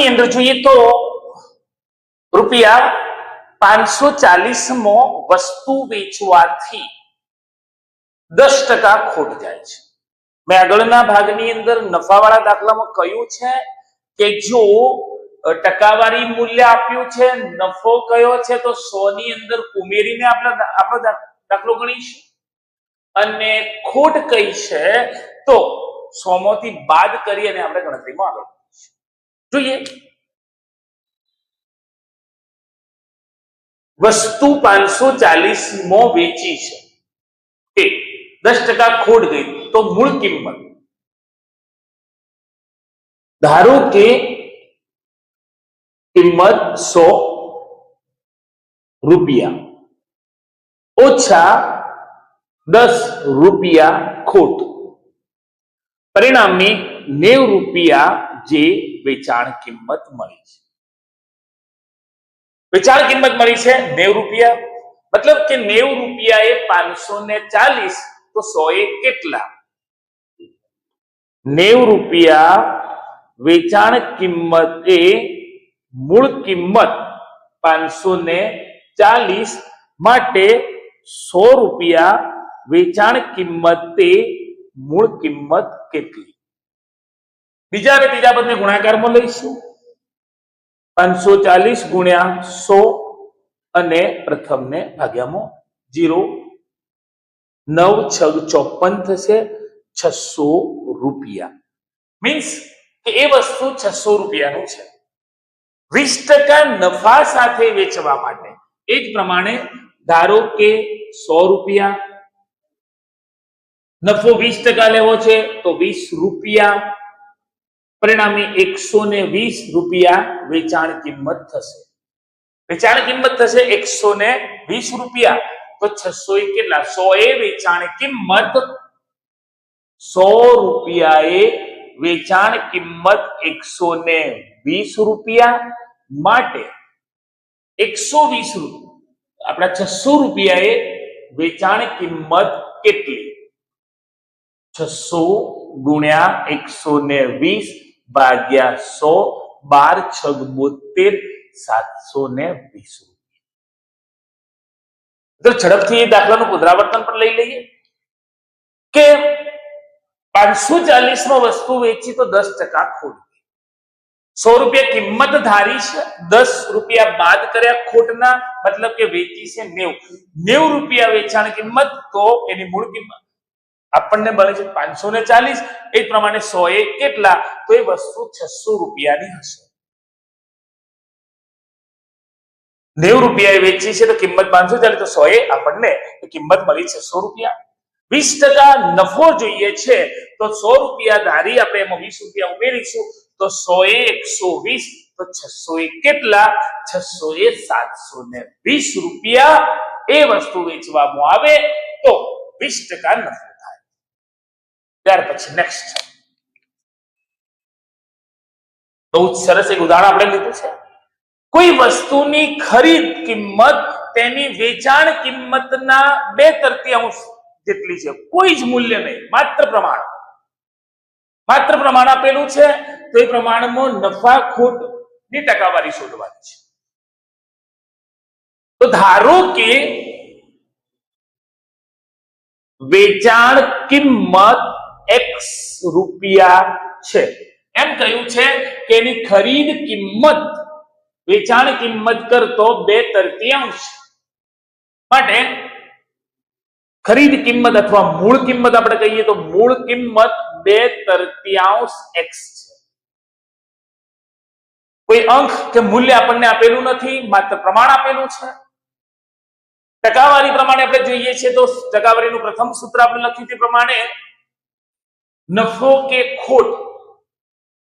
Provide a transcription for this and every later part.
ની અંદર જોઈએ તો રૂપિયા 540 માં વસ્તુ વેચવાથી 10% ખોટ જાય છે. મેં આગળના ભાગની અંદર નફાવાળા દાખલામાં કહ્યું છે કે જો ટકાવારી મૂલ્ય આપ્યું છે, નફો કયો છે તો 100 ની અંદર ઉમેરીને આપણો દાખલો ગણીશું, અને ખોટ કઈ છે તો 100 માંથી બાદ કરી અને આપણે ગણતરીમાં આગળ વધીશું. જોઈએ, વસ્તુ 540 માં વેચી છે, 10% ખોટ ગઈ તો મૂળ કિંમત, ધારો કે કિંમત 100 રૂપિયા ઓછા 10 રૂપિયા ખોટ, પરિણામે 90 રૂપિયા જે વેચાણ કિંમત મળી છે. વેચાણ કિંમત મળી છે 90 રૂપિયા, મતલબ કે 90 રૂપિયા એ 540 તો 100 એ કેટલા? 90 રૂપિયા વેચાણ કિંમત એ મૂળ કિંમત 540 માટે 100 રૂપિયા વેચાણ કિંમતે મૂળ કિંમત કેટલી? બીજા અને ત્રીજા પદને ગુણાકારમાં લઈશું. 540 ગુણ્યા 100 અને પ્રથમને ભાગ્યામાં 0, 9 6 54 થશે, 600 રૂપિયા. મીન્સ કે એ વસ્તુ 600 રૂપિયાનું છે. 20% નફા સાથે વેચવા માટે એ જ પ્રમાણે ધારો કે 100 રૂપિયા, નફો 20% લેવો છે તો 20 રૂપિયા, પરિણામે 120 રૂપિયા વેચાણ કિંમત થશે. વેચાણ કિંમત થશે 120 રૂપિયા, તો 600 એ કેટલા? 100 એ વેચાણ કિંમત, 100 રૂપિયાએ વેચાણ કિંમત 120 રૂપિયા માટે 120 રૂપિયા આપણા 600 રૂપિયાએ વેચાણ કિંમત કેટલી? 600 ગુણ્યા 120 ભાગ્યા 100, 12 6 72 720 રૂપિયા. તો ઝડપથી એ દાખલાનું પુનરાવર્તન પણ લઈ લઈએ કે 540 માં વસ્તુ વેચી તો 10% ખોટ, 100 રૂપિયા કિંમત ધારી છે, 10 રૂપિયા બાદ કર્યા ખોટના, મતલબ કે વેચી છે 90 રૂપિયા વેચાણ કિંમત, તો એની મૂળ કિંમત આપણને મળે છે 540. એ પ્રમાણે 100 એ કેટલા? તો એ વસ્તુ 600 રૂપિયાની હશે. 90 રૂપિયા વેચી છે તો કિંમત 540, તો 100 એ આપણને કિંમત મળી 600 રૂપિયા. 20% નફો જોઈએ છે તો 100 રૂપિયા ધારી આપણે એમાં 20 રૂપિયા ઉમેરીશું તો 100 એ 120, તો 600 એ કેટલા? 600 એ 720 રૂપિયા એ વસ્તુ વેચવામાં આવે તો 20% નફો થાય. ત્યાર પછી નેક્સ્ટ બહુ સરસ એક ઉદાહરણ આપણે લીધું છે. કોઈ વસ્તુની ખરીદ કિંમત તેની વેચાણ કિંમતના 2/3 જેટલી છે, કોઈ જ મૂલ્ય નહીં, માત્ર પ્રમાણ આપેલું છે, તો એ પ્રમાણમાં નફા ખોટ ની ટકાવારી શોધવાની છે. તો ધારો કે વેચાણ કિંમત x રૂપિયા છે, એમ કહ્યું છે કે એની ખરીદ કિંમત વેચાણ કિંમત કરતો 2/3 માટે ખરીદ કિંમત અથવા મૂળ કિંમત આપણે કહીએ તો મૂળ કિંમત 2/3 x છે. કોઈ અંક કે મૂલ્ય આપણને આપેલું નથી, માત્ર પ્રમાણ આપેલું છે. ટકાવારી પ્રમાણે આપણે જોઈએ છીએ તો ટકાવારીનું પ્રથમ સૂત્ર આપણે લખ્યું તે પ્રમાણે નફો કે ખોટ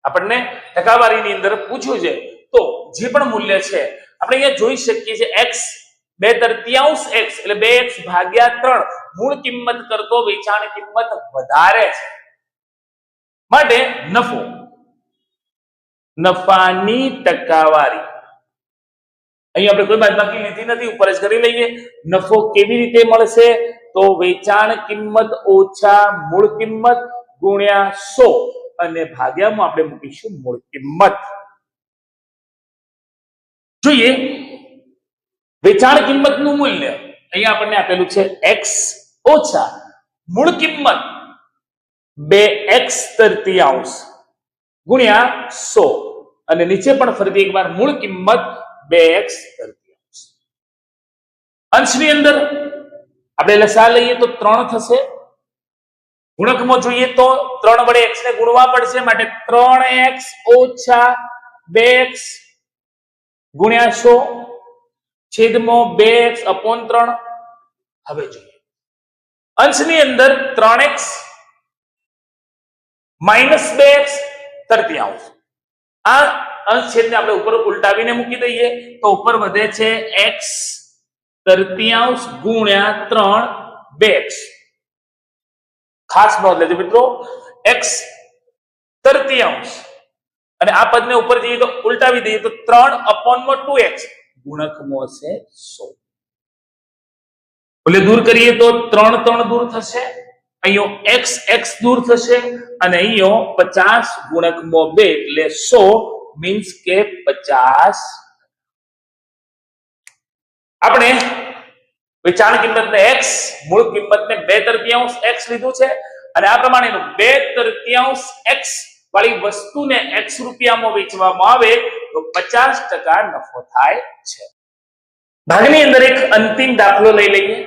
આપણને ટકાવારીની અંદર પૂછ્યું છે તો જે પણ મૂલ્ય છે આપણે અહીંયા જોઈ શકીએ છીએ x 2/3 x એટલે 2x ભાગ્યા 3 મૂળ કિંમત કરતો વેચાણ કિંમત વધારે છે માટે નફાની ટકાવારી અહીં આપણે કોઈ બાદબાકી લીધી નથી, ઉપર જ કરી લઈએ. નફો કેવી રીતે મળશે? તો વેચાણ કિંમત ઓછા મૂળ કિંમત ગુણ્યા 100 અને ભાગ્યામાં આપણે મૂકીશું મૂળ કિંમત. જોઈએ વેચાણ કિંમતનું મૂલ્ય અહીંયા આપણને આપેલું છે x ઓછા મૂળ કિંમત 2x તૃતીયાંશ ગુણ્યા 100 અને નીચે પણ ફરીથી એકવાર મૂળ કિંમત 2x તૃતીયાંશ. અંશની અંદર આપણે લસા લઈએ તો 3 થશે. ગુણકમાં જોઈએ તો 3 વડે x ને ગુણવા પડશે માટે 3x ઓછા 2x ગુણ્યા 100 છેદમાં 2x upon 3. હવે જોઈએ અંશની અંદર 3x minus 2x તૃતીયાંશ. આ અંશ છેદને આપણે ઉપર ઉલટાવીને મૂકી દઈએ તો ઉપર વધે છે x તૃતીયાંશ ગુણ્યા 3 2x. ખાસ નોંધ લેજો મિત્રો, x તૃતીયાંશ અને આ પદને ઉપર જઈએ તો ઉલટાવી દઈએ તો 3 upon 2x ગુણકમાં છે 100. એટલે દૂર કરીએ તો 3 3 દૂર થશે, અહીંયા x x દૂર થશે અને અહીંયા 50 ગુણકમાં 2 એટલે 100 મીન્સ કે 50. આપણે વેચાણ કિંમતને x મૂળ કિંમતને 2 તૃતીયાંશ x લીધું છે અને આ પ્રમાણેનું 2 તૃતીયાંશ x વાળી વસ્તુને x રૂપિયામાં વેચવામાં આવે તો 50% નફો થાય છે. ભાગની અંદર એક અંતિમ દાખલો લઈ લઈએ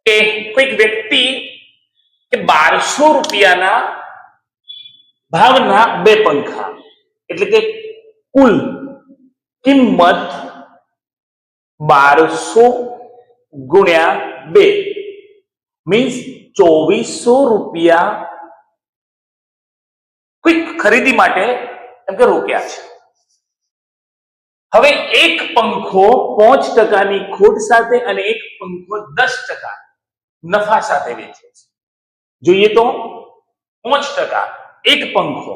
કે કોઈક વ્યક્તિ કે 1200 રૂપિયાના ભાવના 2 પંખા એટલે કે કુલ કિંમત 1200 ગુણ્યા 2 મીન્સ 2400 રૂપિયા કોઈક ખરીદી માટે એમ કે રોક્યા છે. હવે એક પંખો 5% ની ખોટ સાથે અને એક પંખો 10% નફા સાથે વેચે છે. જોઈએ તો 5% એક પંખો,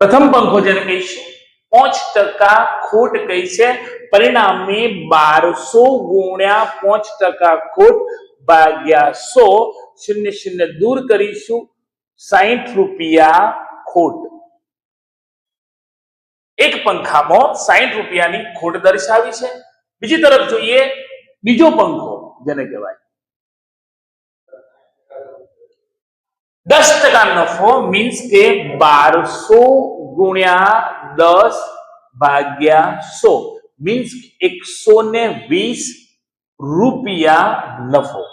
પ્રથમ પંખો જેને કહીશું 5% ખોટ કહી છે, પરિણામે 1200 ગુણ્યા 5% ખોટ ભાગ્યા 100 શૂન્ય શૂન્ય દૂર કરીશું 60 રૂપિયા ખોટ. એક પંખામાં 60 રૂપિયાની ખોટ દર્શાવી છે. બીજી તરફ જોઈએ બીજો પંખો જેને કહેવાય 10% નફો મીન્સ કે 1200 ગુણ્યા 10 ભાગ્યા 100 મીન્સ 120 રૂપિયા નફો.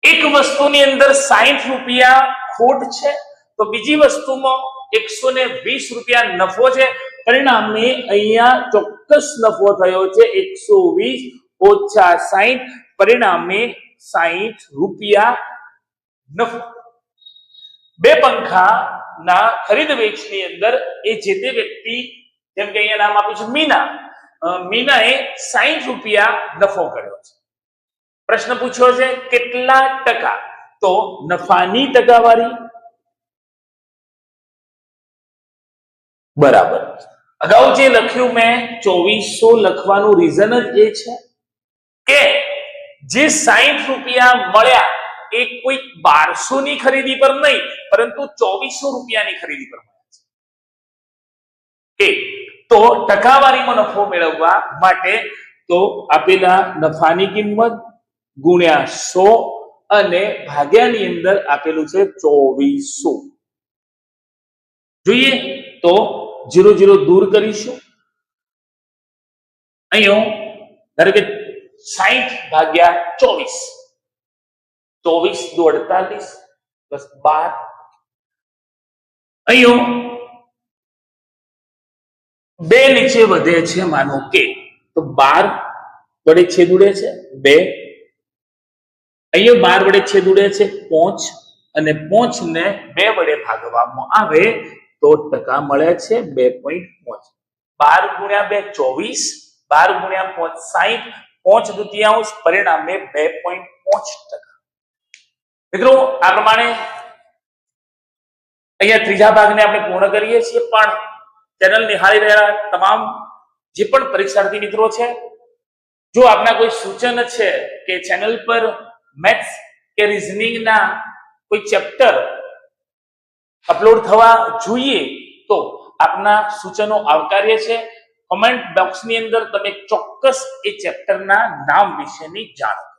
એક વસ્તુની અંદર 60 રૂપિયા ખોટ છે તો બીજી વસ્તુમાં 120 રૂપિયા નફો છે, પરિણામે અહીંયા ચોક્કસ નફો થયો છે 120 ઓછા 60, પરિણામે 60 રૂપિયા નફો. 2 પંખાના ખરીદ વેચની અંદર એ જે તે વ્યક્તિ, જેમ કે અહીંયા નામ આપ્યું છે મીના, મીનાએ 60 રૂપિયા નફો કર્યો છે. પ્રશ્ન પૂછ્યો છે કેટલા ટકા, તો નફાની ટકાવારી બરાબર અગાઉ જે લખ્યું મેં 2400 લખવાનું રીઝન જ એ છે કે જે 60 રૂપિયા મળ્યા એ કોઈ 1200 ની ખરીદી પર નહીં પરંતુ 2400 રૂપિયાની ખરીદી પર મળ્યા છે. તો ટકાવારીમાં નફો મેળવવા માટે તો આપેલા નફાની કિંમત ગુણ્યા 100 અને ભાગ્યાની અંદર આપેલું છે 2400. જોઈએ તો 0 0 દૂર કરીશું. અહીંયા ધારો કે 60 ભાગ્યા 24, 24 દુ 48 પ્લસ 12. અહીંયા 2 નીચે વધે છે, માનો કે તો 12 વડે છેદ ઉડે છે 2, અહીંયા 12 વડે છેદ ઉડે છે 5 અને 5 ને 2 વડે ભાગવામાં આવે તો ટકા મળે છે 2.5. 12 ગુણ્યા 2 24, 12 ગુણ્યા 5 60, 5 દુતિયાંશ, પરિણામે 2.5%. મિત્રો આ પ્રમાણે અહીંયા ત્રીજા ભાગને આપણે પૂર્ણ કરીએ છીએ. પણ ચેનલ નિહાળી રહેલા તમામ જે પણ પરીક્ષાર્થી મિત્રો છે, જો આપના કોઈ સૂચન છે કે ચેનલ પર મેથ્સ કે રીઝનિંગ ના કોઈ ચેપ્ટર અપલોડ થવા જોઈએ તો આપના સૂચનો આવકાર્ય છે. કમેન્ટ બોક્સની અંદર તમે ચોક્કસ એ ચેપ્ટરના નામ વિશેની જાણો.